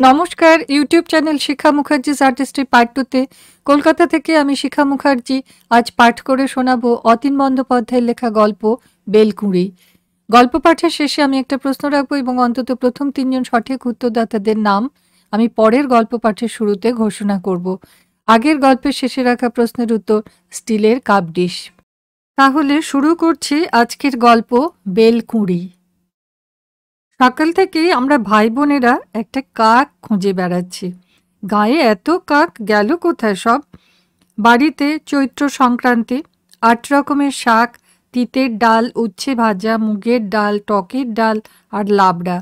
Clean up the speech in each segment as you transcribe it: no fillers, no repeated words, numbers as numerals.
নমস্কার, YouTube channel শিখা Mukherjee's artistry part 2 তে কলকাতা থেকে আমি শিখা মুখার্জি আজ পাঠ করে শোনাবো অতীন বন্দ্যোপাধ্যায়ের লেখা গল্প বেলকুঁড়ি। গল্প পাঠের শেষে আমি একটা প্রশ্ন রাখবো এবং অন্তত প্রথম 3 জন সঠিক উত্তরদাতাদের নাম আমি পরের গল্প পাঠের শুরুতে ঘোষণা করব। আগের গল্পের শেষে রাখা প্রশ্নের উত্তর স্টিলের কাপ ডিশ। তাহলে শুরু করছি আজকের গল্প বেলকুঁড়ি। সকাল থেকেই আমরা ভাই বোনেরা একটা কাক খুঁজে বেড়াচ্ছি। গায়ে এত কাক গেল কোথায় সব? বাড়িতে চৈত্র সংক্রান্তি, 8 রকমের শাক, তিতের ডাল, উচ্ছে ভাজা, মুগের ডাল, টকের ডাল আর লাবড়া।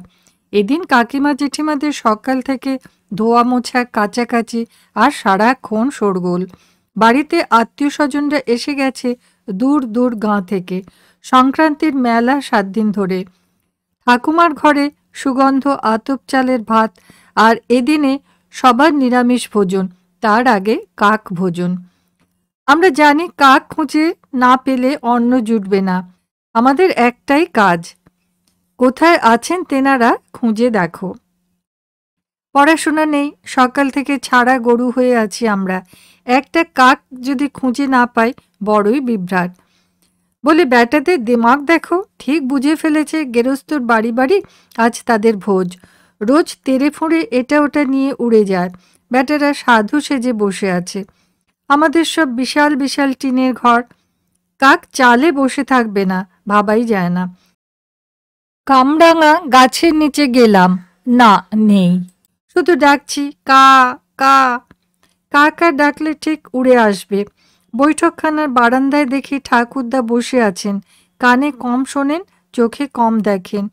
এদিন কাকিমা জেঠিমাদের সকাল থেকে ধোয়া মোছা, কাচাকাচি আর সারাক্ষণ শোরগোল। বাড়িতে আত্মীয় স্বজনরা এসে গেছে দূর দূর গাঁ থেকে। সংক্রান্তির মেলা 7 দিন ধরে। ঠাকুমার ঘরে সুগন্ধ আতপ চালের ভাত, আর এদিনে সবার নিরামিষ ভোজন, তার আগে কাক ভোজন। আমরা জানি কাক খুঁজে না পেলে অন্ন জুটবে না। আমাদের একটাই কাজ, কোথায় আছেন তেনারা খুঁজে দেখো। পড়াশোনা নেই, সকাল থেকে ছাড়া গরু হয়ে আছি আমরা। একটা কাক যদি খুঁজে না পাই বড়ই বিভ্রাট। বলে ব্যাটাদের দিমাগ দেখো, ঠিক বুঝে ফেলেছে গেরস্তর বাড়ি বাড়ি আজ তাদের ভোজ। রোজ তেড়ে ফুঁড়ে এটা ওটা নিয়ে উড়ে যায়। ব্যাটারা সাধু সেজে বসে আছে। আমাদের সব বিশাল বিশাল টিনের ঘর। কাক চালে বসে থাকবে না, ভাবাই যায় না। কামরাঙা গাছের নিচে গেলাম, না নেই। শুধু ডাকছি কা কা। কাকা ডাকলে ঠিক উড়ে আসবে। বৈঠকখানার বারান্দায় দেখি ঠাকুরদা বসে আছেন। কানে কম শোনেন, চোখে কম দেখেন।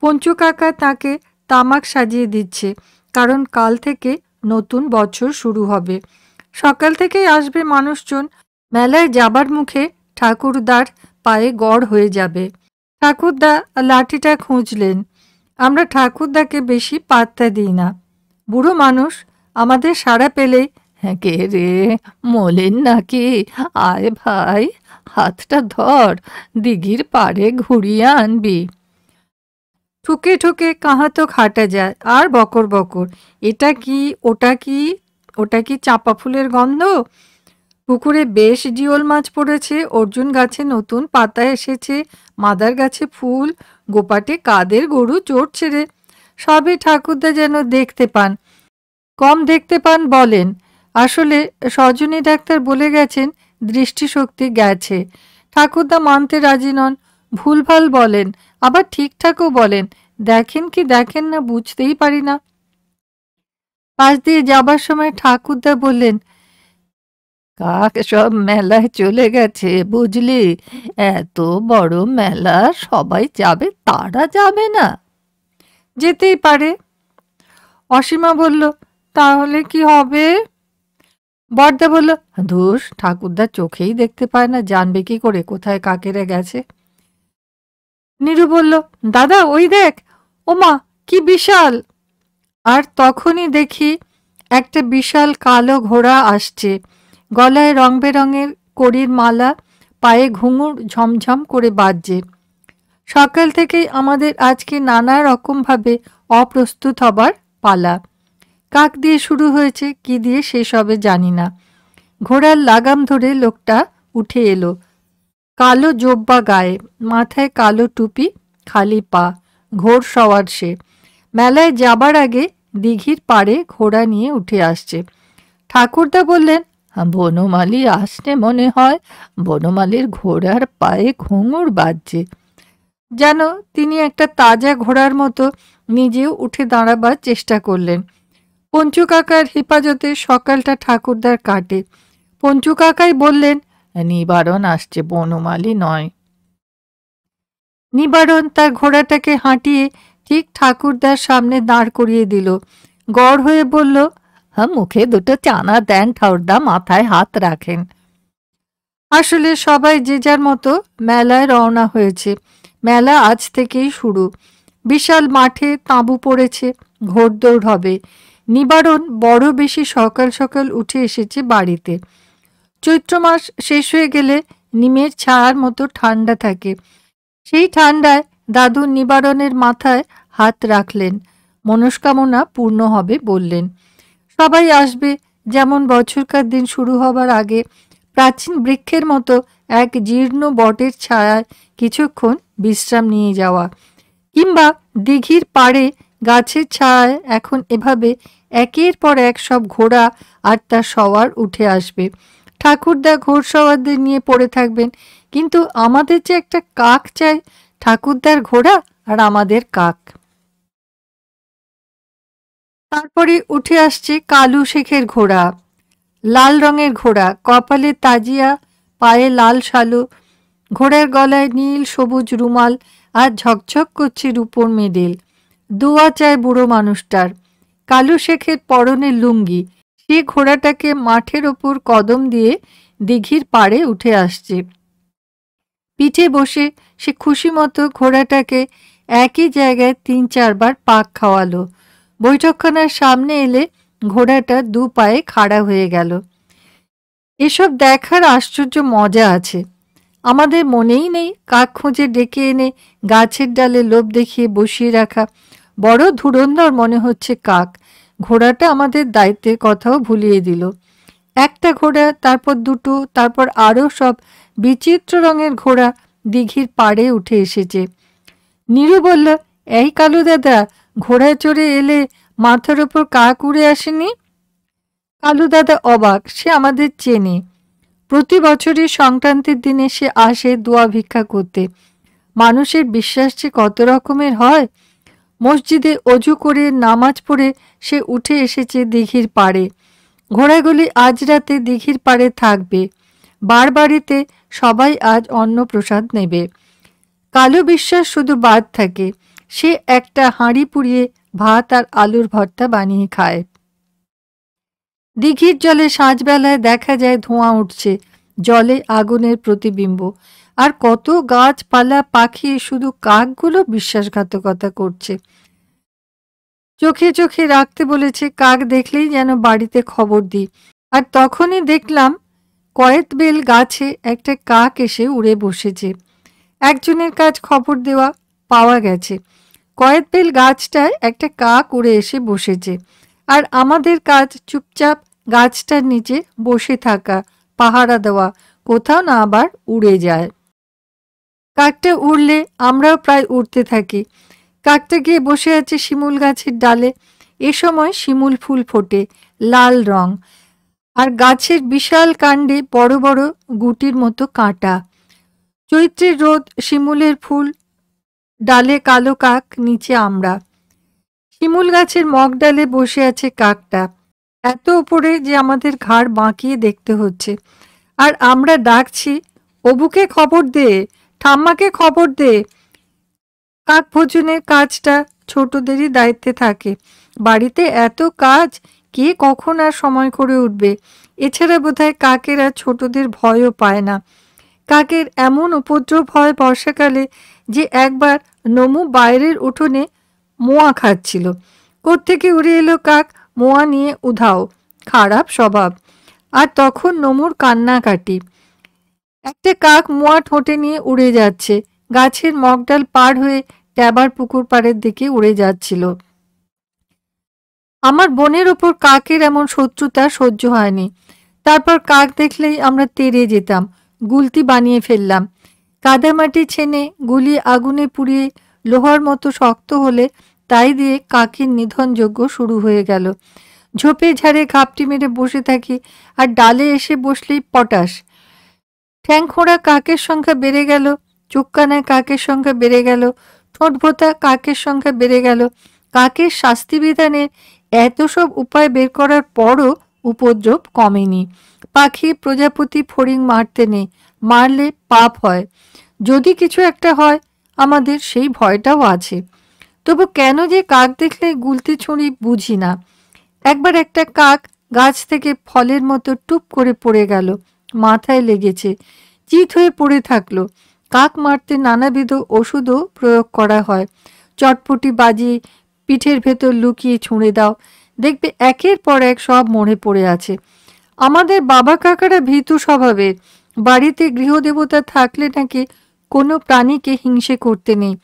পঞ্চু কাকা তাকে তামাক সাজিয়ে দিচ্ছে, কারণ কাল থেকে নতুন বছর শুরু হবে। সকাল থেকেই আসবে মানুষজন। মেলায় যাবার মুখে ঠাকুরদার পায়ে গড় হয়ে যাবে। ঠাকুরদা লাঠিটা খুঁজলেন। আমরা ঠাকুরদাকে বেশি পাত্তা দিই না। বুড়ো মানুষ, আমাদের সাড়া পেলেই, হ্যাঁ কে রে, মলিন নাকি? আয় ভাই, হাতটা ধর, দিঘির পাড়ে ঘুরিয়ে আনবি। ঠুকে ঠুকে কাহাতো হাঁটা যায়, আর বকর বকর, এটা কি ওটা কি, ওটা কি চাঁপা ফুলের গন্ধ? পুকুরে বেশ জিওল মাছ পড়েছে, অর্জুন গাছে নতুন পাতা এসেছে, মাদার গাছে ফুল, গোপাটে কাদের গরু চড়ছে রে। সবই ঠাকুরদা যেন দেখতে পান। কম দেখতে পান বলেন, আসলে সজনী ডাক্তার বলে গেছেন দৃষ্টিশক্তি গেছে। ঠাকুরদা মানতে রাজি নন, ভুলভাল বলেন, আবার ঠিকঠাকও বলেন। দেখেন কি দেখেন না বুঝতেই পারি না। পাশ দিয়ে যাবার সময় ঠাকুরদা বললেন, কাক সব মেলায় চলে গেছে বুঝলি, এত বড় মেলা, সবাই যাবে, তারা যাবে না? যেতেই পারে। অসীমা বলল, তাহলে কি হবে? বড়দা বলল, ধুস, ঠাকুরদা চোখেই দেখতে পায় না, জানবে কি করে কোথায় কাকেরা গেছে? নীরু বলল, দাদা ওই দেখ, ওমা কি বিশাল! আর তখনই দেখি একটা বিশাল কালো ঘোড়া আসছে। গলায় রং বেরঙের কড়ির মালা, পায়ে ঘুঙুর ঝমঝম করে বাজছে। সকাল থেকেই আমাদের আজকে নানা রকমভাবে অপ্রস্তুত হবার পালা। কাক দিয়ে শুরু হয়েছে, কি দিয়ে শেষ হবে জানি না। ঘোড়ার লাগাম ধরে লোকটা উঠে এলো। কালো জোব্বা গায়ে, মাথায় কালো টুপি, খালি পা, ঘোড় সওয়ার সে। মেলায় যাবার আগে দিঘির পাড়ে ঘোড়া নিয়ে উঠে আসছে। ঠাকুরদা বললেন, বনমালী আসছে মনে হয়, বনমালীর ঘোড়ার পায়ে ঘুঙুর বাজছে। যেন তিনি একটা তাজা ঘোড়ার মতো নিজেও উঠে দাঁড়াবার চেষ্টা করলেন। পঞ্চু কাকার হেফাজতে সকালটা ঠাকুরদার কাটে। পঞ্চু কাকাই বললেন, নিবারণ আসছে, বনমালী নয়। নিবারণ তার ঘোড়াটাকে হাঁটিয়ে ঠিক ঠাকুরদার সামনে দাঁড় করিয়ে দিল। গড় হয়ে বলল, হ্যাঁ, মুখে দুটো চানা দেন ঠাকুরদা, মাথায় হাত রাখেন। আসলে সবাই যে যার মতো মেলায় রওনা হয়েছে। মেলা আজ থেকেই শুরু। বিশাল মাঠে তাঁবু পড়েছে, ঘোড়দৌড় হবে। নিবারণ বড় বেশি সকাল সকাল উঠে এসেছে বাড়িতে। চৈত্র মাস শেষ হয়ে গেলে নিমের ছায়ার মতো ঠান্ডা থাকে। সেই ঠান্ডায় দাদু নিবারণের মাথায় হাত রাখলেন। মনস্কামনা পূর্ণ হবে বললেন। সবাই আসবে, যেমন বছরকার দিন শুরু হবার আগে প্রাচীন বৃক্ষের মতো এক জীর্ণ বটের ছায়ায় কিছুক্ষণ বিশ্রাম নিয়ে যাওয়া, কিংবা দিঘির পাড়ে গাছের ছায়ায় এখন এভাবে একের পর এক সব ঘোড়া আর তার সওয়ার উঠে আসবে। ঠাকুরদা ঘোড়সওয়ারদের নিয়ে পড়ে থাকবেন, কিন্তু আমাদের যে একটা কাক চাই, ঠাকুরদার ঘোড়া আর আমাদের কাক। তারপরে উঠে আসছে কালু শেখের ঘোড়া, লাল রঙের ঘোড়া, কপালে তাজিয়া, পায়ে লাল শালু, ঘোড়ার গলায় নীল সবুজ রুমাল আর ঝকঝক করছে রূপোর মেডেল। দোয়া চায় বুড়ো মানুষটার। কালু শেখের পরনে লুঙ্গি, সে ঘোড়াটাকে মাঠের ওপর কদম দিয়ে দিঘির পাড়ে উঠে আসছে। পিঠে বসে সে খুশি মতো ঘোড়াটাকে একই জায়গায় ৩-৪ বার পাক খাওয়ালো। বৈঠকখানার সামনে এলে ঘোড়াটা দু পায়ে খাড়া হয়ে গেল। এসব দেখার আশ্চর্য মজা আছে। আমাদের মনেই নেই কাক খুঁজে ডেকে এনে গাছের ডালে লোভ দেখিয়ে বসিয়ে রাখা। বড় ধুরন্ধর মনে হচ্ছে কাক। ঘোড়াটা আমাদের দায়িত্বের কথাও ভুলিয়ে দিল। একটা ঘোড়া, তারপর দুটো, তারপর আরও সব বিচিত্র রঙের ঘোড়া দিঘির পাড়ে উঠে এসেছে। নীরু বলল, এই কালু দাদা, ঘোড়ায় চড়ে এলে মাথার ওপর কাক উড়ে আসেনি? কালু দাদা অবাক, সে আমাদের চেনে। প্রতি বছরই সংক্রান্তির দিনে সে আসে দোয়া ভিক্ষা করতে। মানুষের বিশ্বাস যে কত রকমের হয়। মসজিদে অজু করে নামাজ পড়ে সে উঠে এসেছে দিঘির পাড়ে। ঘোড়াগুলি আজ রাতে দিঘির পাড়ে থাকবে। বাড়িতে সবাই আজ অন্নপ্রসাদ নেবে। কালু বিশ্বাস শুধু বাদ থাকে, সে একটা হাঁড়ি পুড়িয়ে ভাত আর আলুর ভর্তা বানিয়ে খায়। দিঘির জলে সাঁঝবেলায় দেখা যায় ধোঁয়া উঠছে, জলে আগুনের প্রতিবিম্ব। আর কত গাছপালা, পাখি, শুধু কাকগুলো বিশ্বাসঘাতকতা করছে। চোখে চোখে রাখতে বলেছে, কাক দেখলেই যেন বাড়িতে খবর দিই। আর তখনই দেখলাম কয়েতবেল গাছে একটা কাক এসে উড়ে বসেছে। একজনের কাজ খবর দেওয়া, পাওয়া গেছে। কয়েতবেল গাছটায় একটা কাক উড়ে এসে বসেছে, আর আমাদের কাজ চুপচাপ গাছটার নিচে বসে থাকা, পাহারা দেওয়া, কোথাও না আবার উড়ে যায়। কাকটা উড়লে আমরাও প্রায় উড়তে থাকি। কাকটা গিয়ে বসে আছে শিমুল গাছের ডালে। এ সময় শিমুল ফুল ফোটে, লাল রং, আর গাছের বিশাল কাণ্ডে বড় বড় গুটির মতো কাঁটা। চৈত্রের রোদ, শিমুলের ফুল, ডালে কালো কাক, নিচে আমরা। শিমুল গাছের মগ ডালে বসে আছে কাকটা, এত উপরে যে আমাদের ঘাড় বাঁকিয়ে দেখতে হচ্ছে। আর আমরা ডাকছি, অবুকে খবর দে, ঠাম্মাকে খবর দে। কাক ভোজনের কাজটা ছোটদেরই দায়িত্বে থাকে। বাড়িতে এত কাজ, কে কখন আর সময় করে উঠবে? এছাড়া বোধহয় কাকেরা ছোটদের ভয়ও পায় না। কাকের এমন উপদ্রব হয় বর্ষাকালে যে একবার নমু বাইরের উঠোনে মোয়া খাচ্ছিল। কোত্থেকে উড়ে এলো কাক, মোয়া নিয়ে উধাও, খারাপ স্বভাব। আর তখন নমুর কান্নাকাটি। একটা কাক মোয়া ঠোঁটে নিয়ে উড়ে যাচ্ছে, গাছের মগডাল পার হয়ে ট্যাবার পুকুর পাড়ের দিকে উড়ে যাচ্ছিল। আমার বোনের ওপর কাকের এমন শত্রুতা সহ্য হয়নি। তারপর কাক দেখলেই আমরা তেড়ে যেতাম, গুলতি বানিয়ে ফেললাম। কাদামাটি ছেনে গুলি আগুনে পুড়িয়ে লোহার মতো শক্ত হলে তাই দিয়ে কাকের নিধনযজ্ঞ শুরু হয়ে গেল। ঝোপে ঝাড়ে ঘাপটি মেরে বসে থাকি, আর ডালে এসে বসলেই পটাশ। ঠ্যাংখোঁড়া কাকের সংখ্যা বেড়ে গেল, চোখকানায় কাকের সংখ্যা বেড়ে গেল, ঠোঁট ভোঁতা কাকের সংখ্যা বেড়ে গেল। কাকের শাস্তি বিধানের এত সব উপায় বের করার পরও উপদ্রব কমেনি। পাখি, প্রজাপতি, ফড়িং মারতে নেই, মারলে পাপ হয়। যদি কিছু একটা হয় আমাদের সেই ভয়টাও আছে। তবু কেন যে কাক দেখলে গুলতি ছুঁড়ি বুঝি না। একবার একটা কাক গাছ থেকে ফলের মতো টুপ করে পড়ে গেল, মাথায় লেগেছে, চিত হয়ে পড়ে থাকলো। কাক মারতে নানাবিধ ওষুধও প্রয়োগ করা হয়। চটপটি বাজিয়ে পিঠের ভেতর লুকিয়ে ছুঁড়ে দাও, দেখবে একের পর এক সব মরে পড়ে আছে। আমাদের বাবা কাকারা ভীতু স্বভাবের। বাড়িতে গৃহদেবতা থাকলে নাকি কোনো প্রাণীকে হিংসে করতে নেই।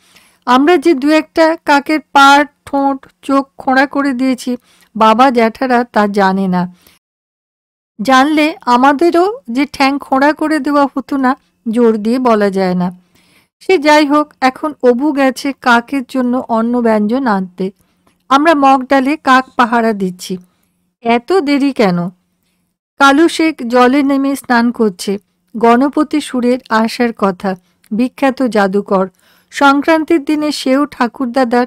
আমরা যে দু একটা কাকের পাড় ঠোঁট চোখ খোঁড়া করে দিয়েছি, বাবা জ্যাঠারা তা জানে না। জানলে আমাদেরও যে ঠ্যাং খোঁড়া করে দেওয়া হতো না, জোর দিয়ে বলা যায় না। সে যাই হোক, এখন অবু গেছে কাকের জন্য অন্ন ব্যঞ্জন আনতে। আমরা মগ ডালে কাক পাহারা দিচ্ছি। এত দেরি কেন? কালু শেখ জলে নেমে স্নান করছে। গণপতি সুরের আসার কথা, বিখ্যাত জাদুকর। সংক্রান্তির দিনে সেও ঠাকুরদাদার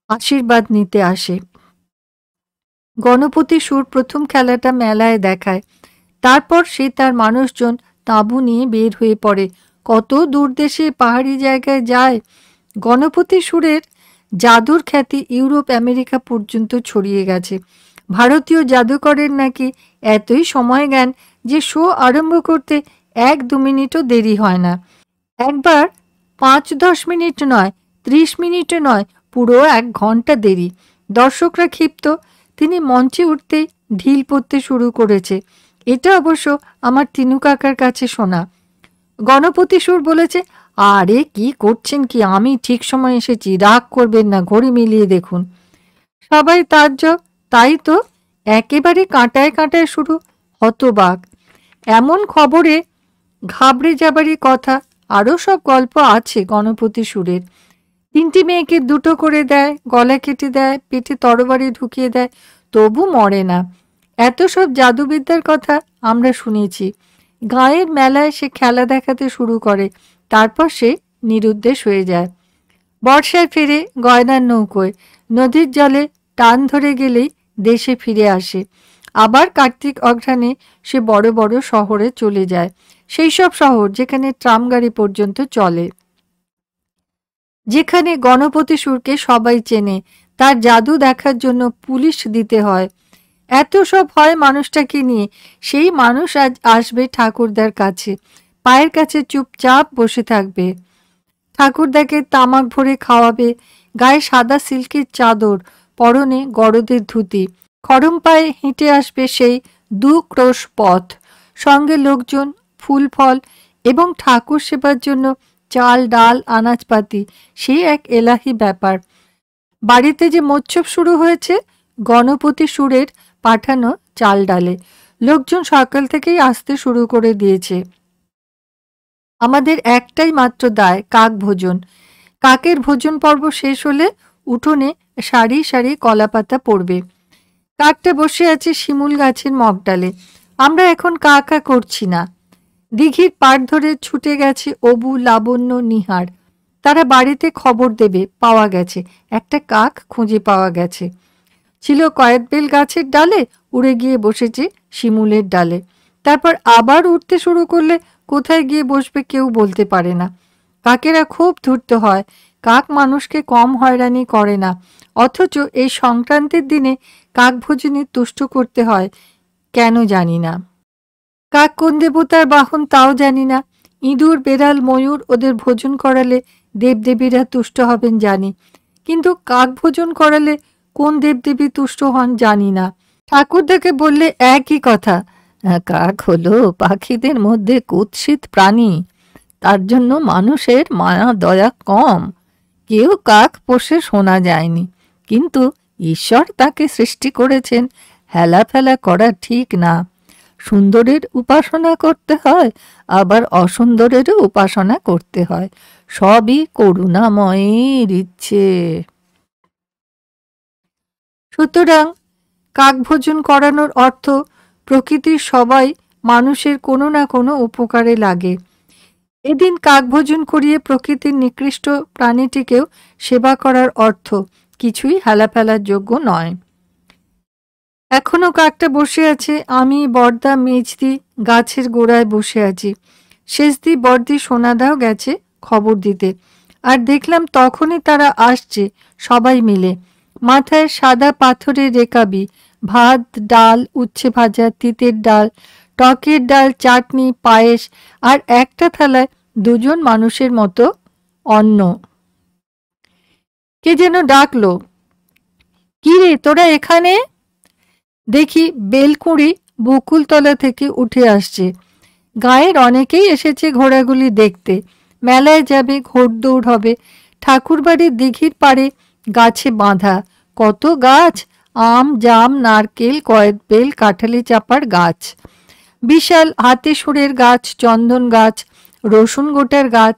আশীর্বাদ নিতে আসে। গণপতি সুর প্রথম খেলাটা মেলায় দেখায়। তারপর সে তার মানুষজন তাঁবু নিয়ে বের হয়ে পড়ে, কত দূরদেশে পাহাড়ি জায়গায় যায়। গণপতি সুরের জাদুর খ্যাতি ইউরোপ আমেরিকা পর্যন্ত ছড়িয়ে গেছে। ভারতীয় জাদুকরের নাকি এতই সময় জ্ঞান যে শো আরম্ভ করতে 1-2 মিনিটও দেরি হয় না। একবার 5-10 মিনিট নয়, 30 মিনিটও নয়, পুরো 1 ঘন্টা দেরি। দর্শকরা ক্ষিপ্ত। তিনি মঞ্চে উঠতেই ঢিল পড়তে শুরু করেছে। এটা অবশ্য আমার তিনু কাকার কাছে শোনা। গণপতি সুর বলেছে, আরে কি করছেন কি, আমি ঠিক সময় এসেছি, রাগ করবেন না, ঘড়ি মিলিয়ে দেখুন। সবাই তাজ্জব। তাই তো, একেবারে কাঁটায় কাঁটায় শুরু। হতবাক। এমন খবরে ঘাবড়ে যাবারই কথা। আরও সব গল্প আছে গণপতি সুরের। 3টি মেয়েকে 2টো করে দেয়, গলা কেটে দেয়, পেটে তরবারি ঢুকিয়ে দেয়, তবু মরে না। এত সব জাদুবিদ্যার কথা আমরা শুনেছি। গাঁয়ের মেলায় সে খেলা দেখাতে শুরু করে, তারপর সে নিরুদ্দেশ হয়ে যায়। বর্ষায় ফিরে গয়নার নৌকোয়, নদীর জলে টান ধরে গেলেই দেশে ফিরে আসে। আবার কার্তিক অঘ্রাণে সে বড় বড় শহরে চলে যায়, সেই সব শহর যেখানে ট্রাম গাড়ি পর্যন্ত চলে, যেখানে গণপতি সুরকে সবাই চেনে, তার জাদু দেখার জন্য পুলিশ দিতে হয়। এত সব হয় মানুষটাকে নিয়ে। সেই মানুষ আজ আসবে ঠাকুরদার কাছে, পায়ের কাছে চুপচাপ বসে থাকবে, ঠাকুরদাকে তামাক ভরে খাওয়াবে, গায়ে সাদা সিল্কের চাদর, পরনে গরদের ধুতি, খড়ম পায়ে হেঁটে আসবে সেই 2 ক্রোশ পথ, সঙ্গে লোকজন, ফুল ফল এবং ঠাকুর সেবার জন্য চাল ডাল আনাজপাতি। সে এক এলাহি ব্যাপার। বাড়িতে যে মোচ্ছব শুরু হয়েছে গণপতি সুরের পাঠানো চাল ডালে। লোকজন সকাল থেকেই আসতে শুরু করে দিয়েছে। আমাদের একটাই মাত্র দায়, কাক ভোজন। কাকের ভোজন পর্ব শেষ হলে উঠোনে সারি সারি কলাপাতা পড়বে। কাকটা বসে আছে শিমুল গাছের মগডালে। আমরা এখন কা কা করছি না। দিঘির পাড় ধরে ছুটে গেছে অবু, লাবণ্য, নিহার। তারা বাড়িতে খবর দেবে পাওয়া গেছে, একটা কাক খুঁজে পাওয়া গেছে। ছিল কয়েকবেল গাছের ডালে, উড়ে গিয়ে বসেছে শিমুলের ডালে। তারপর আবার উঠতে শুরু করলে কোথায় গিয়ে বসবে কেউ বলতে পারে না। কাকেরা খুব ধূর্ত হয়। কাক মানুষকে কম হয়রানি করে না, অথচ এই সংক্রান্তির দিনে কাকভোজনী তুষ্ট করতে হয় কেন জানি না। কাক কোন দেবতার বাহন তাও জানি না। ইঁদুর, বেড়াল, ময়ূর ওদের ভোজন করালে দেবদেবীরা তুষ্ট হবেন জানি, কিন্তু কাক ভোজন করালে কোন দেবদেবী তুষ্ট হন জানি না। ঠাকুরদাকে বললে একই কথা, কাক হলো পাখিদের মধ্যে কুৎসিত প্রাণী, তার জন্য মানুষের মায়া দয়া কম। কেউ কাক পোষে শোনা যায়নি, কিন্তু ঈশ্বর তাকে সৃষ্টি করেছেন, হেলাফেলা করা ঠিক না। সুন্দরের উপাসনা করতে হয়, আবার অসুন্দরেরও উপাসনা করতে হয়, সবই করুণাময়ের ইচ্ছে। সুতরাং কাকভোজন করানোর অর্থ প্রকৃতির সবাই মানুষের কোনো না কোনো উপকারে লাগে। এদিন কাকভোজন করিয়ে প্রকৃতির নিকৃষ্ট প্রাণীটিকেও সেবা করার অর্থ কিছুই হেলাফেলার যোগ্য নয়। এখনো কাকটা বসে আছে। আমি, বড়দা, মেজদি গাছের গোড়ায় বসে আছি। শেষদি, বড়দি, সোনাদাও গেছে খবর দিতে। আর দেখলাম তখনই তারা আসছে সবাই মিলে। মাথায় সাদা পাথরের রেকাবি, ভাত, ডাল, উচ্ছে ভাজা, তিতের ডাল, টকের ডাল, চাটনি, পায়েস, আর একটা থালায় 2 জন মানুষের মতো অন্ন। কে যেন ডাকলো, কি রে তোরা এখানে? দেখি বেলকুঁড়ি বকুলতলা থেকে উঠে আসছে। গায়ের অনেকেই এসেছে ঘোড়াগুলি দেখতে। মেলায় যাবে, ঘোড়দৌড় হবে। ঠাকুরবাড়ির দিঘির পাড়ে গাছে বাঁধা কত গাছ, আম জাম নারকেল কয়েদবেল কাঁঠালি চাপার গাছ, বিশাল হাতে সুরের গাছ, চন্দন গাছ, রসুন গোটার গাছ,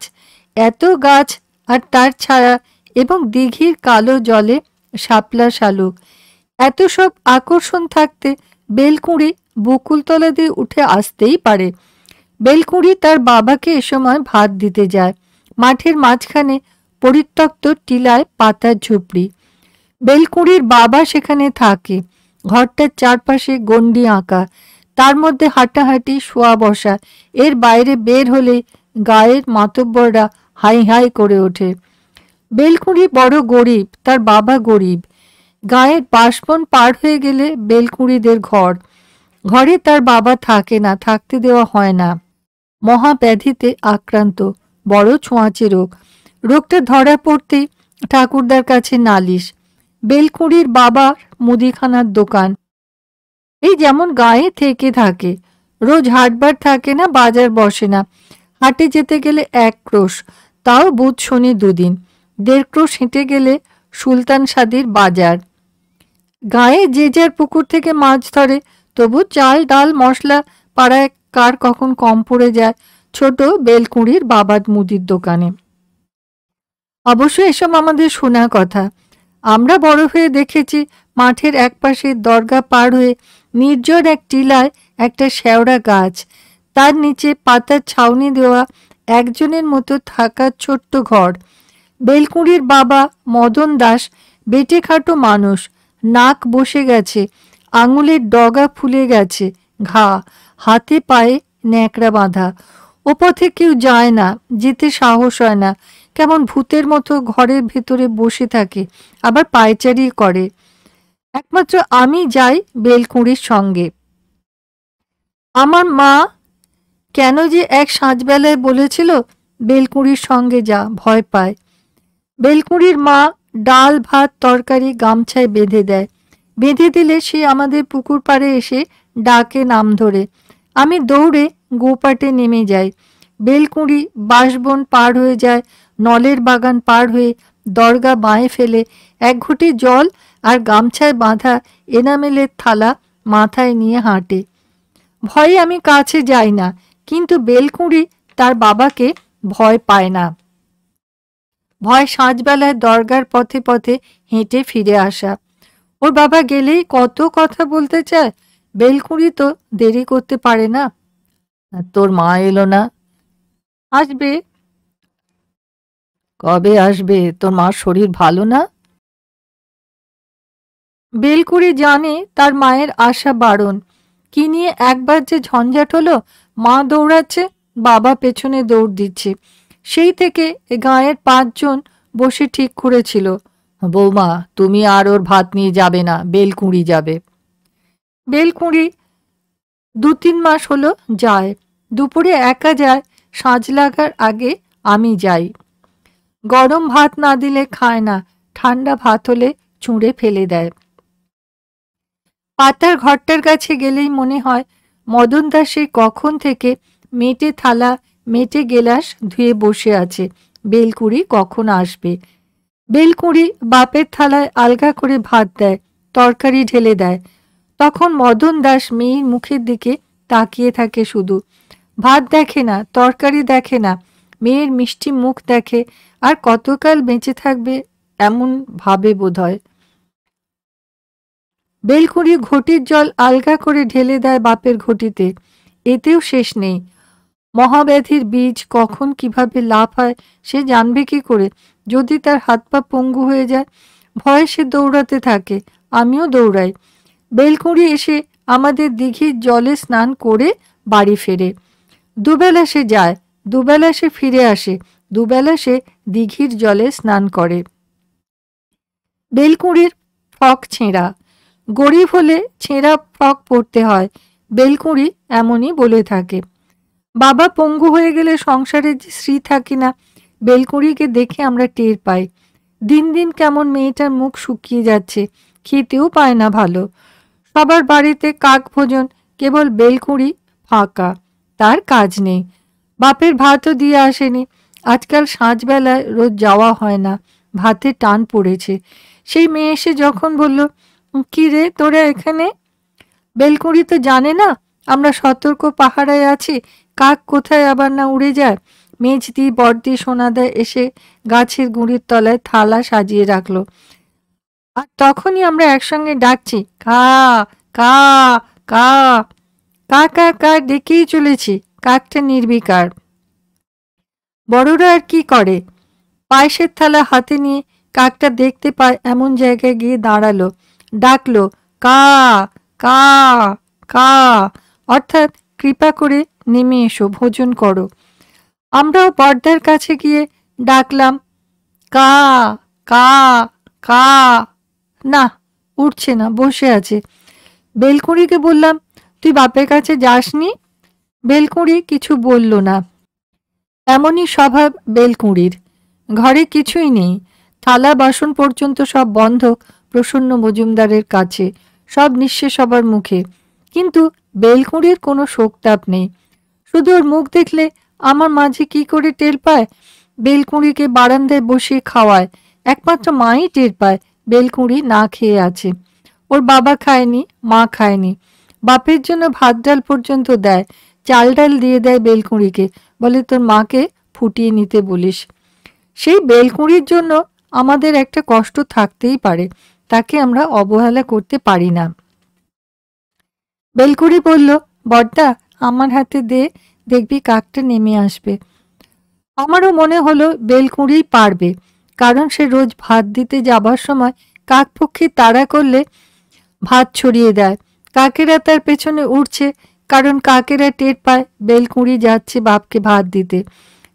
এত গাছ আর তার ছায়া এবং দিঘির কালো জলে শাপলা শালুক, এত সব আকর্ষণ থাকতে বেলকুঁড়ি বকুলতলা দিয়ে উঠে আসতেই পারে। বেলকুঁড়ি তার বাবাকে এ সময় ভাত দিতে যায়। মাঠের মাঝখানে পরিত্যক্ত টিলায় পাতার ঝুপড়ি, বেলকুঁড়ির বাবা সেখানে থাকে। ঘরটার চারপাশে গণ্ডি আঁকা, তার মধ্যে হাঁটাহাঁটি শোয়া বসা, এর বাইরে বের হলে গায়ের মাতব্বররা হাই হাই করে ওঠে। বেলকুঁড়ি বড় গরিব, তার বাবা গরিব। গায়ের বাঁশবন পার হয়ে গেলে বেলকুঁড়িদের ঘর, ঘরে তার বাবা থাকে না, থাকতে দেওয়া হয় না। মহাব্যাধিতে আক্রান্ত, বড় ছোঁয়াচে রোগ, রোগটা ধরা পড়তেই ঠাকুরদার কাছে নালিশ। বেলকুঁড়ির বাবার মুদিখানার দোকান, এই যেমন গায়ে থেকে থাকে, রোজ হাটবার থাকে না, বাজার বসে না। হাটে যেতে গেলে 1 ক্রোশ, তাও বুধ শনি 2 দিন, 1.5 ক্রোশ হেঁটে গেলে সুলতান সাদির বাজার। গায়ে যে যার পুকুর থেকে মাছ ধরে, তবু চাল ডাল মশলা পাড়ায় কার কখন কম পড়ে যায় ছোট বেলকুঁড়ির বাবার মুদির দোকানে। অবশ্য এসব আমাদের শোনা কথা। আমরা বড় হয়ে দেখেছি মাঠের একপাশে দরগা পার হয়ে নির্জন এক টিলায় একটা শেওড়া গাছ, তার নিচে পাতার ছাউনি দেওয়া একজনের মতো থাকা ছোট্ট ঘর। বেলকুঁড়ির বাবা মদন দাস বেটে খাটো মানুষ, নাক বসে গেছে, আঙুলের ডগা ফুলে গেছে, ঘা, হাতে পায়ে ন্যাকড়া বাঁধা। ও পথে কেউ যায় না, যেতে সাহস হয় না, কেমন ভূতের মতো ঘরের ভেতরে বসে থাকে, আবার পায়চারি করে। একমাত্র আমি যাই বেলকুঁড়ির সঙ্গে। আমার মা কেন যে এক সাঁঝবেলায় বলেছিল বেলকুঁড়ির সঙ্গে যা, ভয় পায়। বেলকুঁড়ির মা ডাল ভাত তরকারি গামছায় বেঁধে দেয়, বেঁধে দিলে সে আমাদের পুকুর পাড়ে এসে ডাকে নাম ধরে। আমি দৌড়ে গোপাটে নেমে যাই। বেলকুঁড়ি বাঁশবন পার হয়ে যায়, নলের বাগান পার হয়ে দরগা বাঁয়ে ফেলে 1 ঘটি জল আর গামছায় বাঁধা এনামেলের থালা মাথায় নিয়ে হাঁটে। ভয়ে আমি কাছে যাই না, কিন্তু বেলকুঁড়ি তার বাবাকে ভয় পায় না। ভয় সাঁঝবেলায় দরগার পথে পথে হেঁটে ফিরে আসা। ওর বাবা গেলেই কত কথা বলতে চায়, বেলকুঁড়ি তো দেরি করতে পারে না। তোর মা এলো না? আসবে। কবে আসবে? তোর মার শরীর ভালো না? বেলকুঁড়ি জানে তার মায়ের আশা বারণ। কি নিয়ে একবার যে ঝঞ্ঝাট হলো, মা দৌড়াচ্ছে, বাবা পেছনে দৌড় দিচ্ছে। সেই থেকে গাঁয়ের 5 জন বসে ঠিক করেছিল, বৌমা তুমি আর ওর ভাত নিয়ে যাবে না, বেলকুঁড়ি যাবে। বেলকুঁড়ি 2-3 মাস হলো যায়, দুপুরে একা যায়, সাঁঝ লাগার আগে আমি যাই। গরম ভাত না দিলে খায় না, ঠান্ডা ভাত হলে ছুঁড়ে ফেলে দেয়। পাতার ঘরটার কাছে গেলেই মনে হয় মদন দাস সেই কখন থেকে মেটে থালা মেটে গেলাস ধুয়ে বসে আছে, বেলকুঁড়ি কখন আসবে। বেলকুঁড়ি বাপের থালায় আলগা করে ভাত দেয়, তরকারি ঢেলে দেয়। তখন মদন দাস মেয়ের মুখের দিকে তাকিয়ে থাকে শুধু, ভাত দেখে না, তরকারি দেখে না, মেয়ের মিষ্টি মুখ দেখে, আর কতকাল বেঁচে থাকবে এমন ভাবে বোধহয়। বেলকুঁড়ি ঘটির জল আলগা করে ঢেলে দেয় বাপের ঘটিতে, এতেও শেষ নেই। মহাব্যাধির বীজ কখন কিভাবে লাভ হয় সে জানবে কি করে? যদি তার হাত পা পঙ্গু হয়ে যায়। ভয়ে সে দৌড়াতে থাকে, আমিও দৌড়াই। বেলকুঁড়ি এসে আমাদের দিঘির জলে স্নান করে বাড়ি ফেরে। দুবেলা সে যায়, দুবেলা সে ফিরে আসে, দুবেলা সে দিঘির জলে স্নান করে। বেলকুঁড়ির ফ্রক ছেঁড়া, গরিব হলে ছেঁড়া ফ্রক পরতে হয়, বেলকুঁড়ি এমনই বলে থাকে। বাবা পঙ্গু হয়ে গেলে সংসারে যে শ্রী থাকে না, বেলকুঁড়িকে দেখে আমরা টের পাই। দিন দিন কেমন মেয়েটার মুখ শুকিয়ে যাচ্ছে, খেতেও পায় না ভালো। সবার বাড়িতে কাক ভোজন, কেবল বেলকুঁড়ি ফাঁকা, তার কাজ নেই। বাপের ভাতও দিয়ে আসেনি, আজকাল সাঁঝবেলায় রোজ যাওয়া হয় না, ভাতে টান পড়েছে। সেই মেয়ে এসে যখন বলল, কি রে তোরা এখানে? বেলকুঁড়ি তো জানে না আমরা সতর্ক পাহারায় আছি, কাক কোথায় আবার না উড়ে যায়। মেজদি, বড়দি, সোনাদা এসে গাছের গুঁড়ির তলায় থালা সাজিয়ে রাখলো, আর তখনই আমরা একসঙ্গে ডাকছি, কা কা কা কা কা কা ডেকেই চলেছি। কাকটা নির্বিকার। বড়রা আর কি করে? পায়েসের থালা হাতে নিয়ে কাকটা দেখতে পায় এমন জায়গায় গিয়ে দাঁড়ালো, ডাকলো, কা কা কা, অর্থাৎ কৃপা করে নেমে এসো, ভোজন করো। আমরাও বড়দার কাছে গিয়ে ডাকলাম, কা কা কা। না, উঠছে না, বসে আছে। বেলকুঁড়িকে বললাম, তুই বাপের কাছে যাসনি? বেলকুঁড়ি কিছু বলল না। এমনই স্বভাব বেলকুঁড়ির। ঘরে কিছুই নেই, থালা বাসন পর্যন্ত সব বন্ধক প্রসন্ন মজুমদারের কাছে, সব নিঃশেষ সবার মুখে। কিন্তু বেলকুঁড়ির কোনো শোকতাপ নেই। শুধু ওর মুখ দেখলে আমার মাঝে কি করে টের পায়? বেলকুঁড়িকে বারান্দায় বসিয়ে খাওয়ায়, একমাত্র মাই টের পায় বেলকুঁড়ি না খেয়ে আছে। ওর বাবা খায়নি, মা খায়নি। বাপের জন্য ভাত ডাল পর্যন্ত দেয়, চাল ডাল দিয়ে দেয় বেলকুঁড়িকে, বলে তোর মাকে ফুটিয়ে নিতে বলিস। সেই বেলকুঁড়ির জন্য আমাদের একটা কষ্ট থাকতেই পারে, তাকে আমরা অবহেলা করতে পারি না। বেলকুঁড়ি বলল, বড়দা আমার হাতে দে, দেখবি কাকটা নেমে আসবে। আমারও মনে হলো বেলকুঁড়িই পারবে, কারণ সে রোজ ভাত দিতে যাবার সময় কাকপক্ষী তাড়া করলে ভাত ছড়িয়ে দেয়। কাকেরা তার পেছনে উঠছে, কারণ কাকেরা টের পায় বেলকুঁড়ি যাচ্ছে বাপকে ভাত দিতে।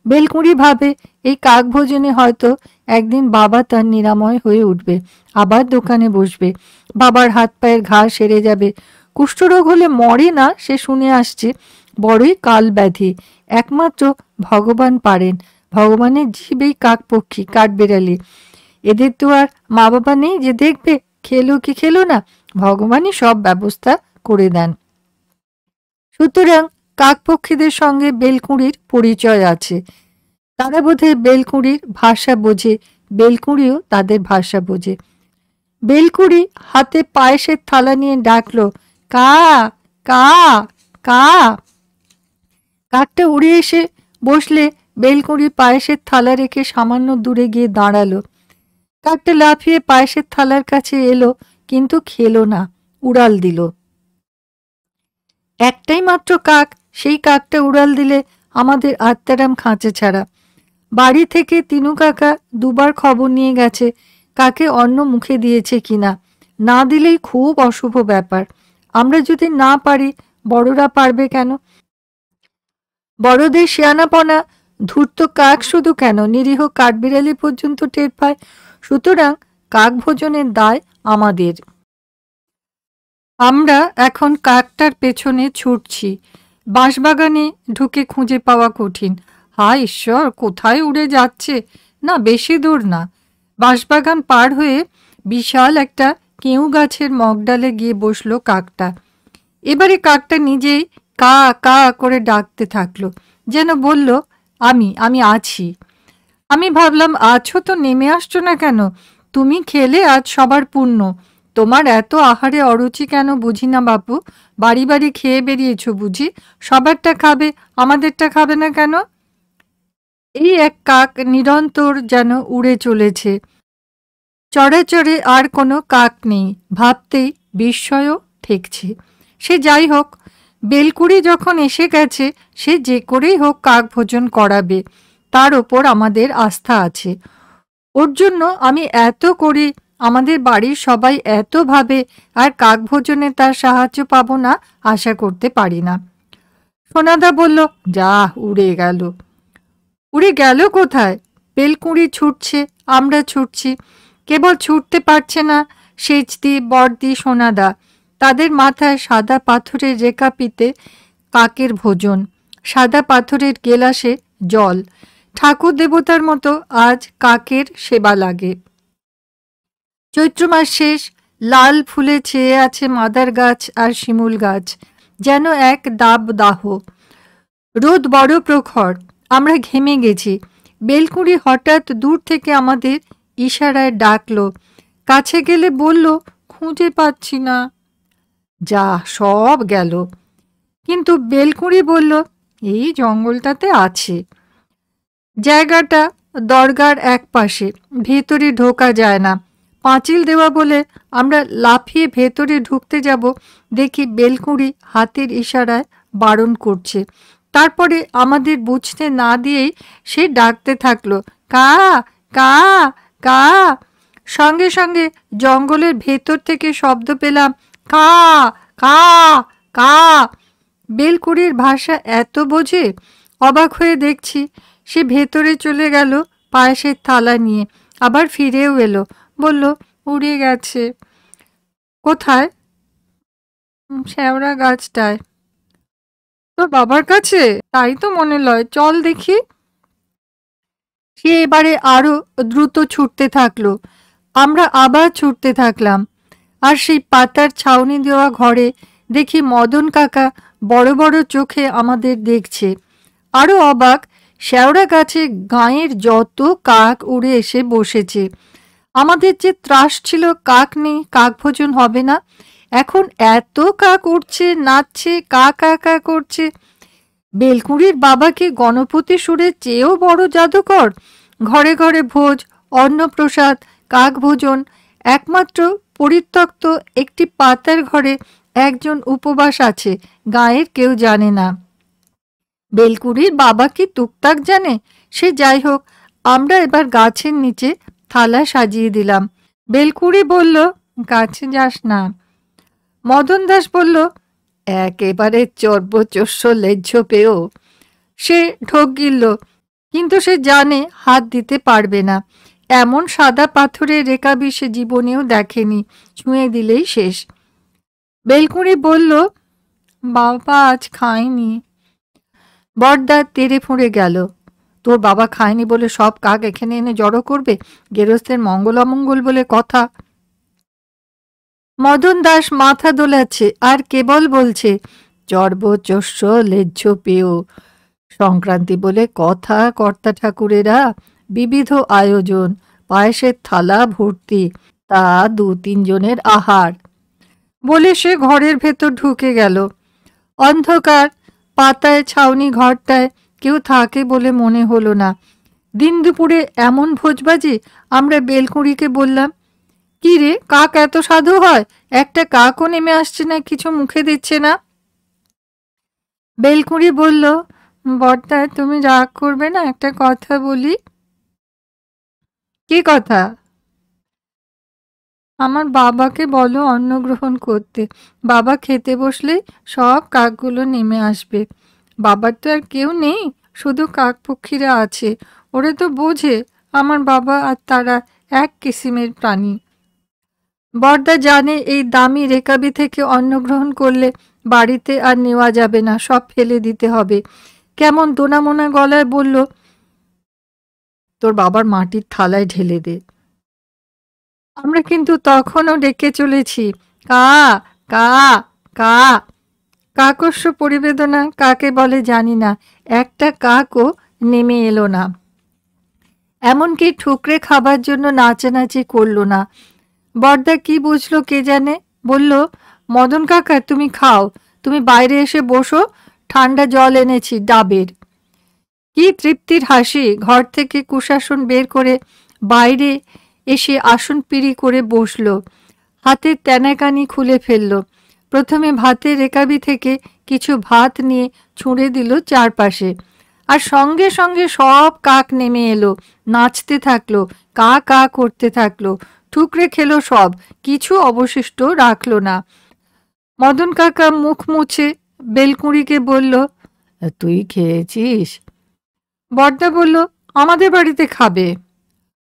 বেলকুঁড়ি ভাবে এই কাক ভোজনে হয়তো একদিন বাবা তার নিরাময় হয়ে উঠবে, আবার দোকানে বসবে, বাবার হাত পায়ের ঘা সেরে যাবে। কুষ্ঠরোগ হলে মরে না সে শুনে আসছে, বড়ই কাল ব্যাধি, একমাত্র ভগবান পারেন। ভগবানের জীবেই কাকপক্ষী, কাঠবেড়ালি, এদের তো আর মা বাবা নেই যে দেখবে খেলো কি খেলো না, ভগবানই সব ব্যবস্থা করে দেন। সুতরাং কাকপক্ষীদের সঙ্গে বেলকুঁড়ির পরিচয় আছে। তারা বোধহয় বেলকুঁড়ির ভাষা বোঝে, বেলকুঁড়িও তাদের ভাষা বোঝে। বেলকুঁড়ি হাতে পায়েসের থালা নিয়ে ডাকলো, কা কা কা। কাকটা উড়ে এসে বসলে বেলকুঁড়ি পায়েসের থালা রেখে সামান্য দূরে গিয়ে দাঁড়ালো। কাকটা লাফিয়ে পায়েসের থালার কাছে এলো, কিন্তু খেলো না, উড়াল দিল। একটাই মাত্র কাক, সেই কাকটা উড়াল দিলে আমাদের আত্মারাম খাঁচে ছাড়া। বাড়ি থেকে তিনু কাকা দুবার খবর নিয়ে গেছে কাকে অন্ন মুখে দিয়েছে কিনা, না দিলেই খুব অশুভ ব্যাপার। আমরা যদি না পারি, বড়রা পারবে কেন? বড়দের শিয়ানাপনা ধূর্ত কাক শুধু কেন, নিরীহ কাঠবিড়ালি পর্যন্ত টের পায়। সুতরাং কাক ভোজনের দায় আমাদের। আমরা এখন কাকটার পেছনে ছুটছি। বাঁশবাগানে ঢুকে খুঁজে পাওয়া কঠিন। হায় ঈশ্বর, কোথায় উড়ে যাচ্ছে? না, বেশি দূর না। বাঁশবাগান পার হয়ে বিশাল একটা কেউ গাছের মগডালে গিয়ে বসলো কাকটা। এবারে কাকটা নিজেই কা কা করে ডাকতে থাকলো, যেন বলল, আমি আমি আছি। আমি ভাবলাম, আছো তো নেমে আসছো না কেন? তুমি খেলে আজ সবার পুণ্য। তোমার এত আহারে অরুচি কেন বুঝি না বাপু। বাড়ি বাড়ি খেয়ে বেরিয়েছ বুঝি, সবারটা খাবে, আমাদেরটা খাবে না কেন? এই এক কাক নিরন্তর যেন উড়ে চলেছে। চড়াচড়ে আর কোনো কাক নেই, ভাবতেই বিস্ময়ও ঠেকছে। সে যাই হোক, বেলকুঁড়ি যখন এসে গেছে, সে যে করেই হোক কাক ভোজন করাবে, তার ওপর আমাদের আস্থা আছে। ওর জন্য আমি এত করি, আমাদের বাড়ির সবাই এত ভাবে, আর কাক ভোজনে তার সাহায্য পাবো না আশা করতে পারি না। সোনাদা বলল, যা, উড়ে গেল। উড়ে গেল কোথায়? বেলকুঁড়ি ছুটছে, আমরা ছুটছি। কেবল ছুটতে পারছে না সেচদি, বড়দি, সোনাদা। তাদের মাথায় সাদা পাথরের রেকাপিতে কাকের ভোজন, সাদা পাথরের গেলাসে জল। ঠাকুর দেবতার মতো আজ কাকের সেবা লাগে। চৈত্র মাস শেষ, লাল ফুলে ছেয়ে আছে মাদার গাছ আর শিমুল গাছ, যেন এক দাবদাহ। রোদ বড় প্রখর, আমরা ঘেমে গেছি। বেলকুঁড়ি হঠাৎ দূর থেকে আমাদের ইশারায় ডাকলো। কাছে গেলে বলল, খুঁজে পাচ্ছি না। যা, সব গেল। কিন্তু বেলকুঁড়ি বলল, এই জঙ্গলটাতে আছে। জায়গাটা দরগার এক পাশে, ভেতরে ঢোকা যায় না। পাঁচিল দেওয়া বলে আমরা লাফিয়ে ভেতরে ঢুকতে যাব, দেখি বেলকুঁড়ি হাতের ইশারায় বারণ করছে। তারপরে আমাদের বুঝতে না দিয়েই সে ডাকতে থাকলো, কা কা কা। সঙ্গে সঙ্গে জঙ্গলের ভেতর থেকে শব্দ পেলাম, কা কা কা। বেলকুঁড়ির ভাষা এত বোঝে, অবাক হয়ে দেখছি সে ভেতরে চলে গেল পায়েসের থালা নিয়ে, আবার ফিরেও এলো, বলল, উড়ে গেছে। কোথায়? শ্যাওড়া গাছটায়। তোর বাবার কাছে? তাই তো মনে লয়, চল দেখি। সে এবারে আরো দ্রুত ছুটতে থাকলো। আমরা আবার ছুটতে থাকলাম। আর সেই পাতার ছাউনি দেওয়া ঘরে দেখি মদন কাকা বড় বড় চোখে আমাদের দেখছে। আরো অবাক, শ্যাওড়া গাছে গাঁয়ের যত কাক উড়ে এসে বসেছে। আমাদের যে ত্রাস ছিল কাক নেই, কাক ভোজন হবে না, এখন এত কাক উঠছে, নাচছে, কা কা কা করছে। বেলকুঁড়ির বাবাকে গণপতি সুরের চেয়েও বড় জাদুকর। ঘরে ঘরে ভোজ, অন্নপ্রসাদ, কাক ভোজন। একমাত্র পরিত্যক্ত একটি পাতার ঘরে একজন উপবাস আছে, গাঁয়ের কেউ জানে না। বেলকুঁড়ির বাবা কি টুকটাক জানে? সে যাই হোক, আমরা এবার গাছের নিচে থালা সাজিয়ে দিলাম। বেলকুঁড়ি বলল, গাছে যাস না। মদন দাস বলল, একেবারে চর্বচস্য লেজ্জ পেয়েও। সে ঢোক গিলল, কিন্তু সে জানে হাত দিতে পারবে না। এমন সাদা পাথরের রেকাবি সে জীবনেও দেখেনি, ছুঁয়ে দিলেই শেষ। বেলকুঁড়ি বলল, বাবা আজ খায়নি। বড়দা তেড়ে ফুঁড়ে গেল, তোর বাবা খায়নি বলে সব কাক এখানে এনে জড়ো করবে? গেরস্তের মঙ্গল অমঙ্গল বলে কথা। মদন দাস মাথা দোলাচ্ছে আর কেবল বলছে, চর্বচস্য লেজ্জ পেয়েও। সংক্রান্তি বলে কথা, কর্তা ঠাকুরেরা, বিবিধ আয়োজন, পায়েসের থালা ভর্তি, তা 2-3 জনের আহার। বলে সে ঘরের ভেতর ঢুকে গেল। অন্ধকার পাতায় ছাউনি ঘরটায় কেউ থাকে বলে মনে হলো না। দিন দুপুরে এমন ভোজবাজি। আমরা বেলকুঁড়িকে বললাম, কি রে, কাক এত সাধু হয়? একটা কাকও নেমে আসছে না, কিছু মুখে দিচ্ছে না। বেলকুঁড়ি বলল, বড়দা তুমি রাগ করবে না, একটা কথা বলি। কি কথা? আমার বাবাকে বলো অন্ন গ্রহণ করতে। বাবা খেতে বসলেই সব কাকগুলো নেমে আসবে। বাবার তো আর কেউ নেই, শুধু কাকপক্ষীরা আছে। ওরা তো বোঝে আমার বাবা আর তারা এক কিসিমের প্রাণী। বড়দা জানে এই দামি রেকাবি থেকে অন্ন গ্রহণ করলে বাড়িতে আর নেওয়া যাবে না, সব ফেলে দিতে হবে। কেমন দোনামোনা গলায় বলল, তোর বাবার মাটির থালায় ঢেলে দে। আমরা কিন্তু তখনও ডেকে চলেছি, কা কা কা। কাকস্য পরিবেদনা কাকে বলে জানি না, একটা কাকও নেমে এলো না। এমনকি ঠুকরে খাবার জন্য নাচানাচি করলো না। বড়দা কি বুঝলো কে জানে, বলল, মদন কাকা তুমি খাও, তুমি বাইরে এসে বসো, ঠান্ডা জল এনেছি ডাবের। কি তৃপ্তির হাসি! ঘর থেকে কুশাসন বের করে বাইরে এসে আসন পিড়ি করে বসল, হাতের টেনাকানি খুলে ফেলল। প্রথমে ভাতের রেকাবি থেকে কিছু ভাত নিয়ে ছুঁড়ে দিল চারপাশে, আর সঙ্গে সঙ্গে সব কাক নেমে এলো, নাচতে থাকলো, কা কা করতে থাকলো, ঠুকরে খেলো সব, কিছু অবশিষ্ট রাখলো না। মদন কাকা মুখ মুছে বেলকুঁড়িকে বলল, তুই খেয়েছিস? বড়দা বলল, আমাদের বাড়িতে খাবে।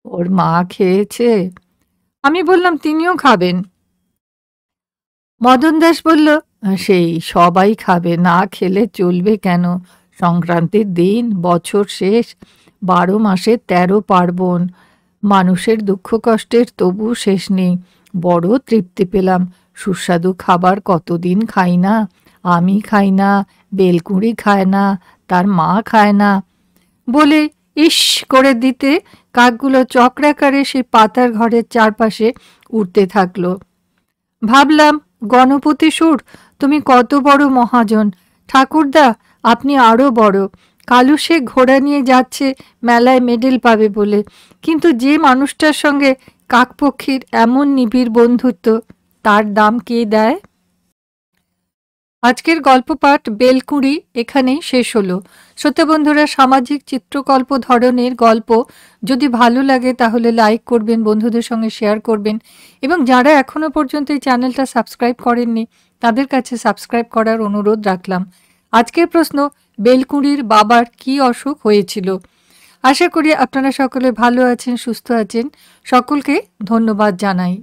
ওর মা খেয়েছে। আমি বললাম, তিনিও খাবেন। মদন দাস বলল, সেই সবাই খাবে, না খেলে চলবে কেন? সংক্রান্তির দিন, বছর শেষ, 12 মাসে 13 পার্বণ, মানুষের দুঃখ কষ্টের তবু শেষ নেই। বড় তৃপ্তি পেলাম, সুস্বাদু খাবার কতদিন খাই না। আমি খাই না, বেলকুঁড়ি খায় না, তার মা খায় না। বলে ইস করে দিতে কাকগুলো চক্রাকারে সেই পাতার ঘরের চারপাশে উড়তে থাকলো। ভাবলাম, গণপতি সুর, তুমি কত বড় মহাজন। ঠাকুরদা, আপনি আরও বড়। কালু সে ঘোড়া নিয়ে যাচ্ছে মেলায় মেডেল পাবে বলে, কিন্তু যে মানুষটার সঙ্গে কাকপক্ষীর এমন নিবিড় বন্ধুত্ব, তার দাম কে দেয়? আজকের গল্প পাঠ বেলকুঁড়ি এখানেই শেষ হলো। শ্রোতা বন্ধুরা, সামাজিক চিত্রকল্প ধরনের গল্প যদি ভালো লাগে তাহলে লাইক করবেন, বন্ধুদের সঙ্গে শেয়ার করবেন, এবং যারা এখনো পর্যন্ত এই চ্যানেলটা সাবস্ক্রাইব করেননি তাদের কাছে সাবস্ক্রাইব করার অনুরোধ রাখলাম। আজকের প্রশ্ন, বেলকুঁড়ির বাবার কি অসুখ হয়েছিল? আশা করি আপনারা সকলে ভালো আছেন, সুস্থ আছেন। সকলকে ধন্যবাদ জানাই।